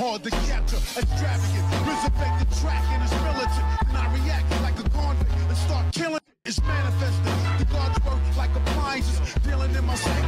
hard to capture, extravagant, resurrect the track and it's militant. And I react like a convict and start killing. It's manifesting. The gods work like appliances, dealing in my psyche.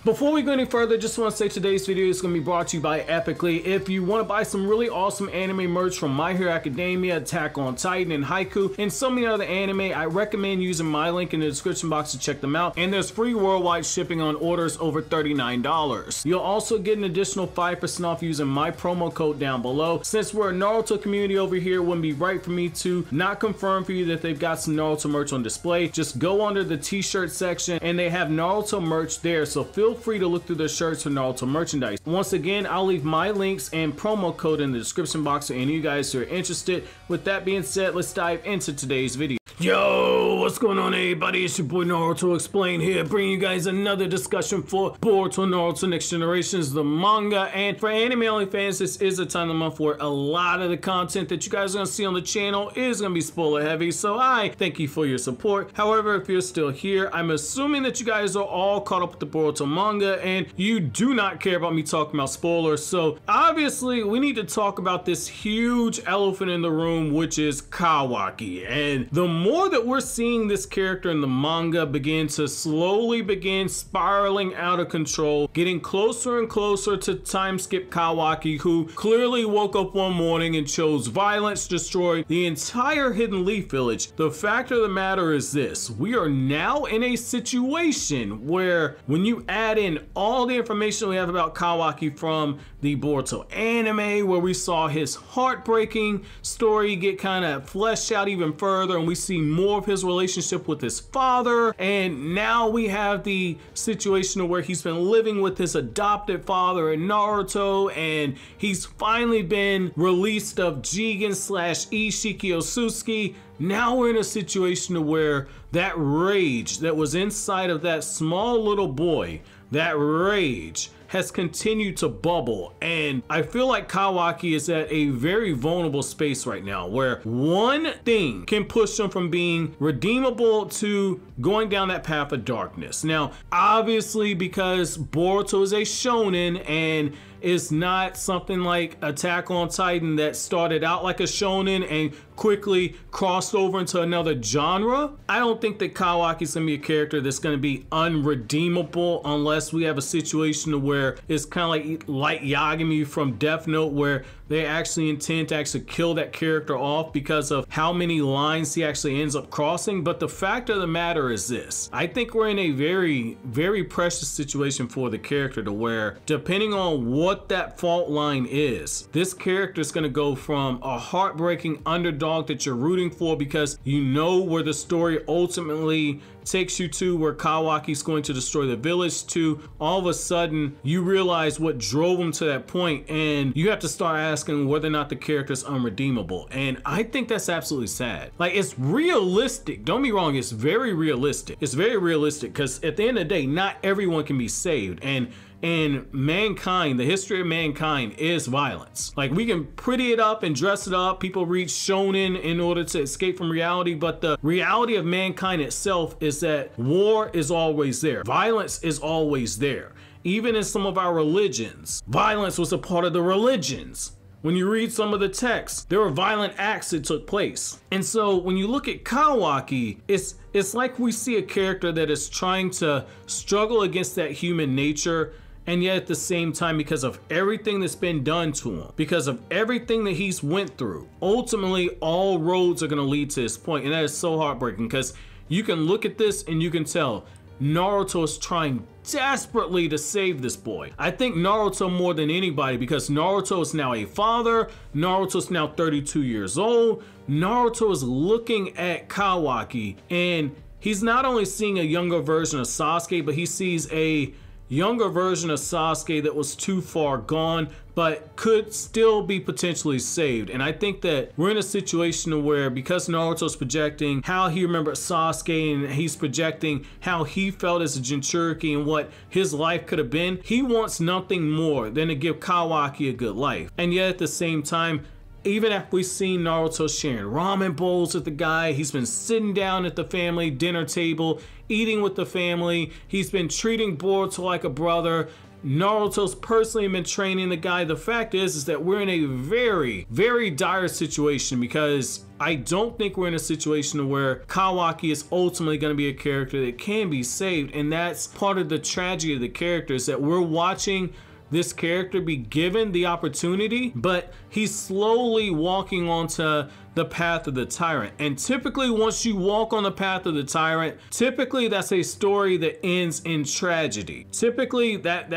Before we go any further, just want to say today's video is going to be brought to you by Epically. If you want to buy some really awesome anime merch from My Hero Academia, Attack on Titan, and Haiku, and so many other anime, I recommend using my link in the description box to check them out. And there's free worldwide shipping on orders over $39. You'll also get an additional 5% off using my promo code down below. Since we're a Naruto community over here, it wouldn't be right for me to not confirm for you that they've got some Naruto merch on display. Just go under the t-shirt section and they have Naruto merch there, so feel free to look through their shirts for Naruto merchandise. Once again, I'll leave my links and promo code in the description box for any of you guys who are interested. With that being said, let's dive into today's video. Yo, what's going on everybody? It's your boy Naruto Explained here, bringing you guys another discussion for Boruto Naruto Next Generations, the manga. And for anime only fans, this is a time of the month where a lot of the content that you guys are going to see on the channel is going to be spoiler heavy, so I thank you for your support. However, if you're still here, I'm assuming that you guys are all caught up with the Boruto manga and you do not care about me talking about spoilers. So obviously we need to talk about this huge elephant in the room, which is Kawaki. And the more that we're seeing this character in the manga begin spiraling out of control, getting closer and closer to time skip Kawaki, who clearly woke up one morning and chose violence, destroyed the entire Hidden Leaf village. The fact of the matter is this: we are now in a situation where when you add in all the information we have about Kawaki from the Boruto anime, where we saw his heartbreaking story get kind of fleshed out even further, and we see more of his relationship with his father, and now we have the situation where he's been living with his adopted father in Naruto, and he's finally been released of Jigen / Ishiki Osusuki. Now we're in a situation where that rage that was inside of that small little boy, that rage has continued to bubble, and I feel like Kawaki is at a very vulnerable space right now where one thing can push him from being redeemable to going down that path of darkness. Now obviously, because Boruto is a shonen and it's not something like Attack on Titan that started out like a shonen and quickly crossed over into another genre, I don't think that Kawaki's gonna be a character that's gonna be unredeemable unless we have a situation where it's kind of like Yagami from Death Note, where they actually intend to actually kill that character off because of how many lines he actually ends up crossing. But the fact of the matter is this: I think we're in a very, very precious situation for the character, to where depending on what that fault line is, this character is going to go from a heartbreaking underdog that you're rooting for because you know where the story ultimately takes you to, where Kawaki's going to destroy the village, to all of a sudden you realize what drove him to that point, and you have to start asking whether or not the character is unredeemable. And I think that's absolutely sad. Like, it's realistic, don't be wrong, it's very realistic. It's very realistic because at the end of the day, not everyone can be saved, and mankind, the history of mankind is violence. Like, we can pretty it up and dress it up. People read shonen in order to escape from reality, but the reality of mankind itself is that war is always there. Violence is always there. Even in some of our religions, violence was a part of the religions. When you read some of the texts, there were violent acts that took place. And so when you look at Kawaki, it's like we see a character that is trying to struggle against that human nature, and yet at the same time, because of everything that's been done to him, because of everything that he's went through, ultimately all roads are going to lead to this point. And that is so heartbreaking, because you can look at this and you can tell Naruto is trying desperately to save this boy. I think Naruto more than anybody, because Naruto is now a father. Naruto is now 32 years old. Naruto is looking at Kawaki, and he's not only seeing a younger version of Sasuke, but he sees a younger version of Sasuke that was too far gone, but could still be potentially saved. And I think that we're in a situation where, because Naruto's projecting how he remembered Sasuke, and he's projecting how he felt as a Jinchuriki and what his life could have been, he wants nothing more than to give Kawaki a good life. And yet at the same time, even after we've seen Naruto sharing ramen bowls with the guy, he's been sitting down at the family dinner table, eating with the family, he's been treating Boruto like a brother, Naruto's personally been training the guy. The fact is that we're in a very, very dire situation, because I don't think we're in a situation where Kawaki is ultimately going to be a character that can be saved. And that's part of the tragedy of the character, is that we're watching this character be given the opportunity, but he's slowly walking onto the path of the tyrant. And typically, once you walk on the path of the tyrant, typically that's a story that ends in tragedy. Typically that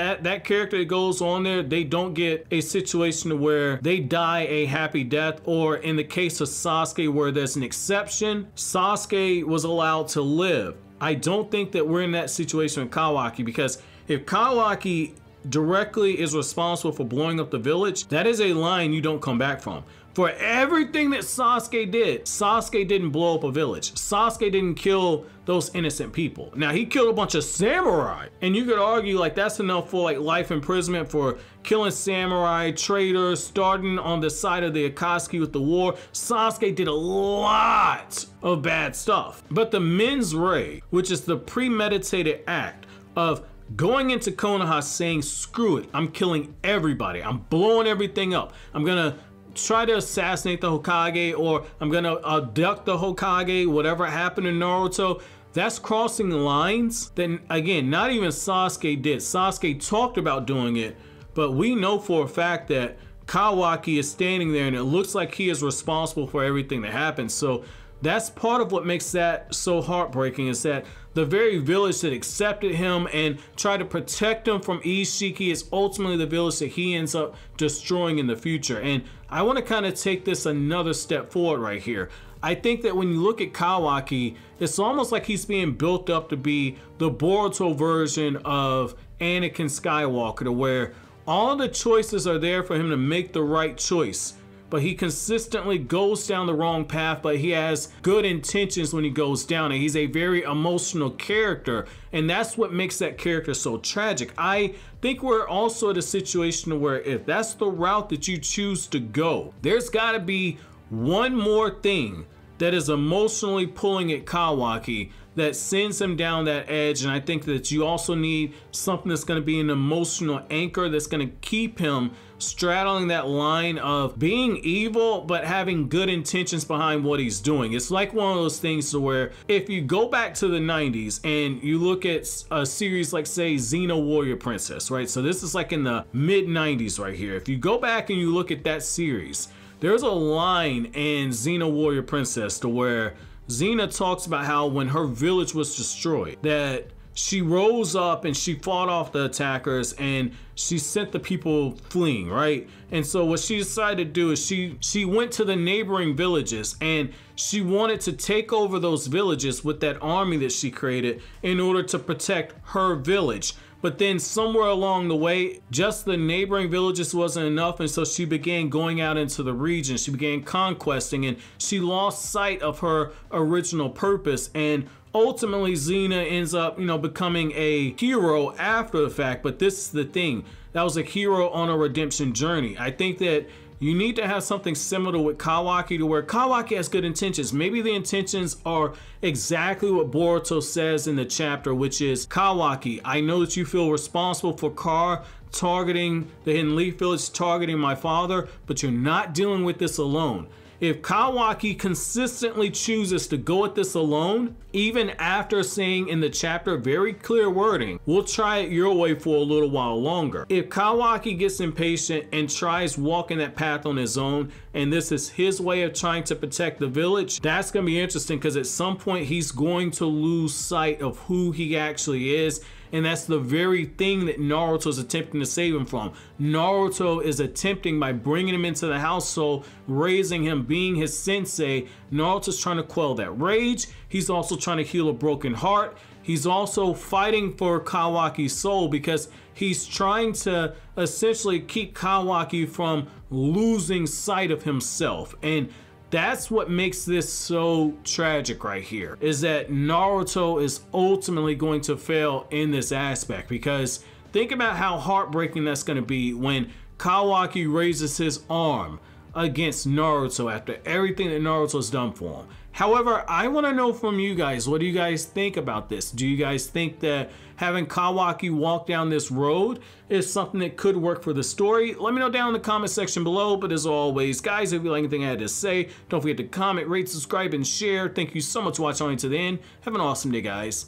character that goes on there, they don't get a situation where they die a happy death, or in the case of Sasuke, where there's an exception, Sasuke was allowed to live. I don't think that we're in that situation with Kawaki, because if Kawaki directly is responsible for blowing up the village, that is a line you don't come back from. For everything that Sasuke did, Sasuke didn't blow up a village. Sasuke didn't kill those innocent people. Now, he killed a bunch of samurai, and you could argue like that's enough for like life imprisonment for killing samurai, traitors, starting on the side of the Akatsuki with the war. Sasuke did a lot of bad stuff. But the mens rea, which is the premeditated act of going into Konoha saying, screw it, I'm killing everybody, I'm blowing everything up, I'm gonna try to assassinate the Hokage, or I'm gonna abduct the Hokage, whatever happened to Naruto, that's crossing lines that, again, not even Sasuke did. Sasuke talked about doing it, but we know for a fact that Kawaki is standing there and it looks like he is responsible for everything that happens. So that's part of what makes that so heartbreaking, is that the very village that accepted him and tried to protect him from Ishiki is ultimately the village that he ends up destroying in the future. And I want to kind of take this another step forward right here. I think that when you look at Kawaki, it's almost like he's being built up to be the Boruto version of Anakin Skywalker, to where all the choices are there for him to make the right choice, but he consistently goes down the wrong path, but he has good intentions when he goes down it. He's a very emotional character, and that's what makes that character so tragic. I think we're also at a situation where if that's the route that you choose to go, there's gotta be one more thing that is emotionally pulling at Kawaki that sends him down that edge. And I think that you also need something that's going to be an emotional anchor that's going to keep him straddling that line of being evil but having good intentions behind what he's doing. It's like one of those things to where if you go back to the 90s and you look at a series like, say, Xena Warrior Princess, right? So this is like in the mid 90s right here. If you go back and you look at that series, there's a line in Xena Warrior Princess to where Xena talks about how when her village was destroyed, that she rose up and she fought off the attackers and she sent the people fleeing, right? And so what she decided to do is she went to the neighboring villages and she wanted to take over those villages with that army that she created in order to protect her village. But then somewhere along the way, just the neighboring villages wasn't enough, and so she began going out into the region. She began conquesting, and she lost sight of her original purpose. And ultimately, Xena ends up, becoming a hero after the fact. But this is the thing. That was a hero on a redemption journey. I think that you need to have something similar with Kawaki, to where Kawaki has good intentions. Maybe the intentions are exactly what Boruto says in the chapter, which is, Kawaki, I know that you feel responsible for Kar targeting the Hidden Leaf Village, targeting my father, but you're not dealing with this alone. If Kawaki consistently chooses to go at this alone, even after saying in the chapter very clear wording, we'll try it your way for a little while longer. If Kawaki gets impatient and tries walking that path on his own, and this is his way of trying to protect the village, that's going to be interesting, because at some point he's going to lose sight of who he actually is. And that's the very thing that Naruto is attempting to save him from. Naruto is attempting, by bringing him into the household, raising him, being his sensei, Naruto's trying to quell that rage. He's also trying to heal a broken heart. He's also fighting for Kawaki's soul, because he's trying to essentially keep Kawaki from losing sight of himself. And that's what makes this so tragic right here, is that Naruto is ultimately going to fail in this aspect. Because think about how heartbreaking that's going to be when Kawaki raises his arm against Naruto after everything that Naruto's done for him. However, I want to know from you guys, what do you guys think about this? Do you guys think that having Kawaki walk down this road is something that could work for the story? Let me know down in the comment section below. But as always, guys, if you like anything I had to say, don't forget to comment, rate, subscribe, and share. Thank you so much for watching to the end. Have an awesome day, guys.